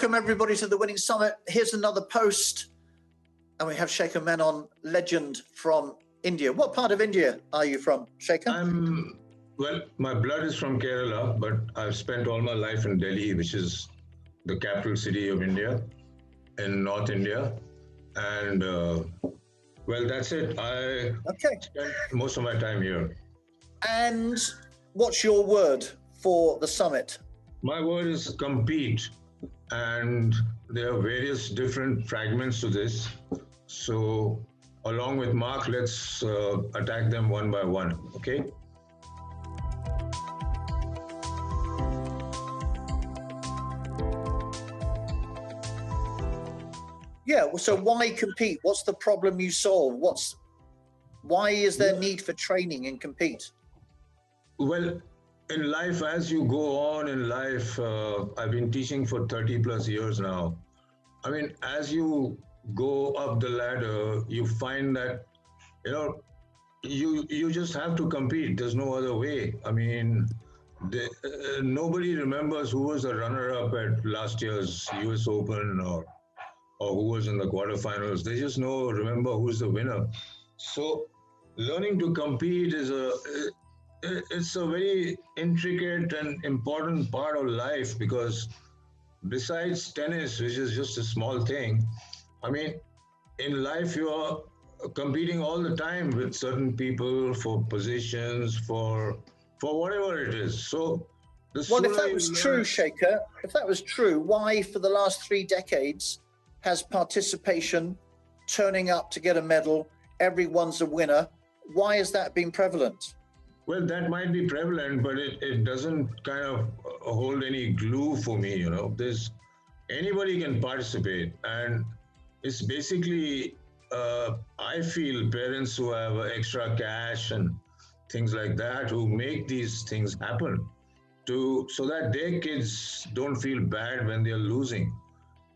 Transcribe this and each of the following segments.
Welcome everybody to the Winning Summit. Here's another post, and we have Shekhar Menon, legend from India. What part of India are you from, Shekhar? Well, my blood is from Kerala, but I've spent all my life in Delhi, which is the capital city of India, in North India. And well, that's it. I spent most of my time here. And what's your word for the summit? My word is compete. And there are various different fragments to this. So along with Mark, let's attack them one by one, okay? Yeah, so why compete? What's the problem you solve? Why is there need for training and compete? Well, in life, as you go on in life, I've been teaching for 30 plus years now. I mean, as you go up the ladder, you find that, you just have to compete. There's no other way. I mean, nobody remembers who was the runner-up at last year's US Open or who was in the quarterfinals. They just remember who's the winner. So learning to compete it's a very intricate and important part of life, because besides tennis, which is just a small thing, I mean, in life you are competing all the time with certain people for positions, for whatever it is. So well, if that was true, Shekhar, if that was true, why for the last 3 decades has participation, turning up to get a medal, everyone's a winner, why has that been prevalent? Well, that might be prevalent, but it doesn't kind of hold any glue for me, anybody can participate. And it's basically, I feel parents who have extra cash and things like that, who make these things happen so that their kids don't feel bad when they're losing.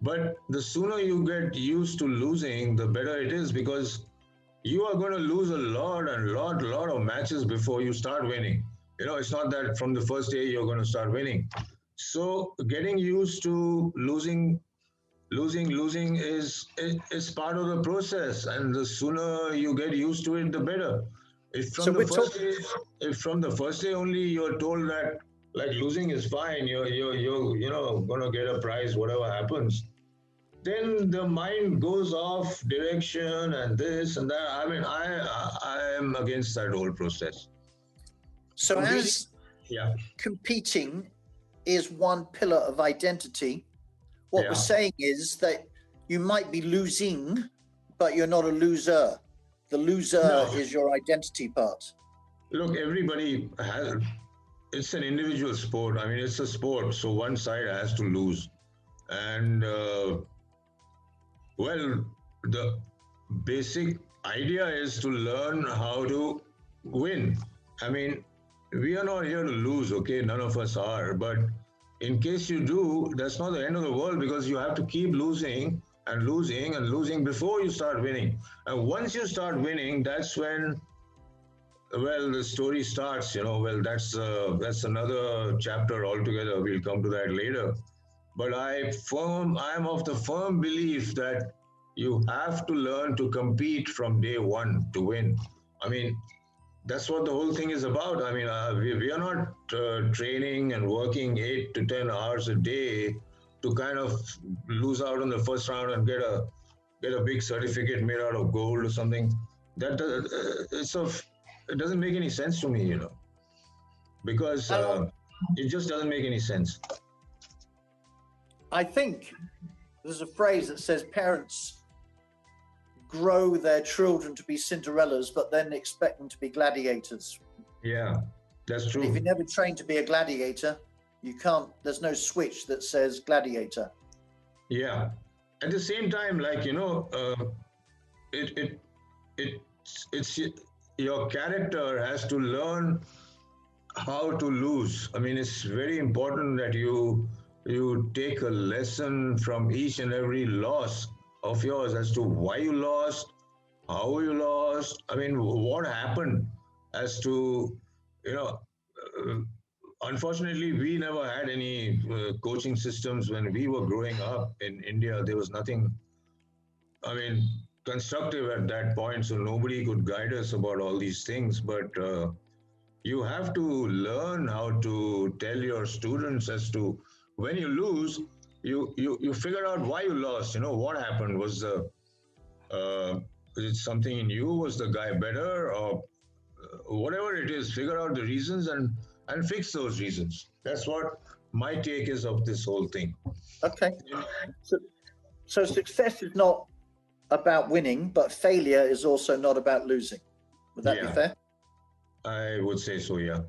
But the sooner you get used to losing, the better it is, because you are going to lose a lot of matches before you start winning. It's not that from the first day you're going to start winning. So getting used to losing is part of the process, and the sooner you get used to it, the better. If from the first day only you're told that like losing is fine, you're going to get a prize whatever happens, then the mind goes off direction and this and that. I mean, I am against that whole process. So competing is one pillar of identity, what we're saying is that you might be losing, but you're not a loser. The loser is your identity part. Look, everybody it's an individual sport. I mean, it's a sport, so one side has to lose. And well, the basic idea is to learn how to win. I mean, we are not here to lose, okay? None of us are. But in case you do, that's not the end of the world, because you have to keep losing and losing and losing before you start winning. And once you start winning, that's when, well, the story starts, well, that's another chapter altogether. We'll come to that later. But I am of the firm belief that you have to learn to compete from day one to win. I mean, that's what the whole thing is about. I mean, we are not training and working 8 to 10 hours a day to kind of lose out on the first round and get a big certificate made out of gold or something. That it doesn't make any sense to me, because it just doesn't make any sense. I think there's a phrase that says parents grow their children to be Cinderellas, but then expect them to be gladiators. Yeah, that's true. And if you never train to be a gladiator, you can't, there's no switch that says gladiator. Yeah. At the same time, like, it's your character has to learn how to lose. I mean, it's very important that you take a lesson from each and every loss of yours as to why you lost, how you lost. I mean, what happened as to, unfortunately, we never had any coaching systems when we were growing up in India. There was nothing, I mean, constructive at that point, so nobody could guide us about all these things. But you have to learn how to tell your students as to when you lose, you figure out why you lost. You know what happened. Uh, was it something in you? Was the guy better, or whatever it is? Figure out the reasons and fix those reasons. That's what my take is of this whole thing. Okay. So success is not about winning, but failure is also not about losing. Would that be fair? I would say so, yeah.